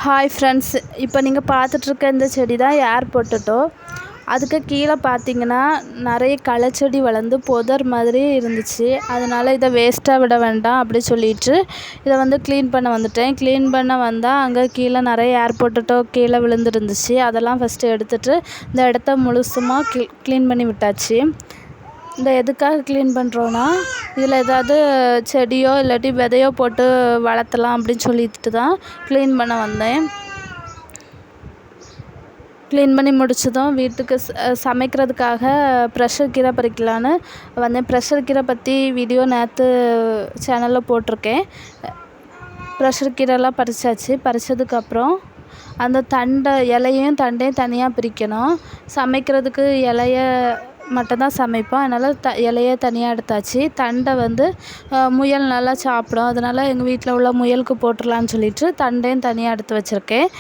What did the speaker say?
Hi friends, இப்போ நீங்கள் பார்த்துட்ருக்க இந்த செடி தான் ஏர் பொட்டேட்டோ. அதுக்கு கீழே பார்த்தீங்கன்னா நிறைய களைச்செடி வளர்ந்து புதர் மாதிரி இருந்துச்சு. அதனால் இதை வேஸ்ட்டாக விட வேண்டாம் அப்படி சொல்லிட்டு இதை வந்து க்ளீன் பண்ண வந்துட்டேன். க்ளீன் பண்ண வந்தால் அங்கே கீழே நிறைய ஏர் பொட்டேட்டோ கீழே விழுந்துருந்துச்சு. அதெல்லாம் ஃபஸ்ட்டு எடுத்துகிட்டு இந்த இடத்த முழுசுமாக க்ளீன் பண்ணி விட்டாச்சு. இந்த எதுக்காக க்ளீன் பண்ணுறோன்னா, இதில் ஏதாவது செடியோ இல்லாட்டி விதையோ போட்டு வளர்த்தலாம் அப்படின்னு சொல்லிட்டு தான் க்ளீன் பண்ண வந்தேன். க்ளீன் பண்ணி முடிச்சதும் வீட்டுக்கு சமைக்கிறதுக்காக ப்ரெஷர் கீரை பறிக்கலான்னு வந்தேன். ப்ரெஷர் கீரை பற்றி வீடியோ நேற்று சேனலில் போட்டிருக்கேன். ப்ரெஷர் கீரைலாம் பறிச்சாச்சு. பறித்ததுக்கப்புறம் அந்த இலையும் தண்டையும் தனியாக பிரிக்கணும். சமைக்கிறதுக்கு இலைய மட்டும்தான் சமைப்போம். அதனால் இலைய தனியாக எடுத்தாச்சு. தண்டை வந்து முயல் நல்லா சாப்பிடும். அதனால் எங்கள் வீட்டில் உள்ள முயலுக்கு போட்டுடலான்னு சொல்லிட்டு தண்டையும் தனியாக எடுத்து வச்சுருக்கேன்.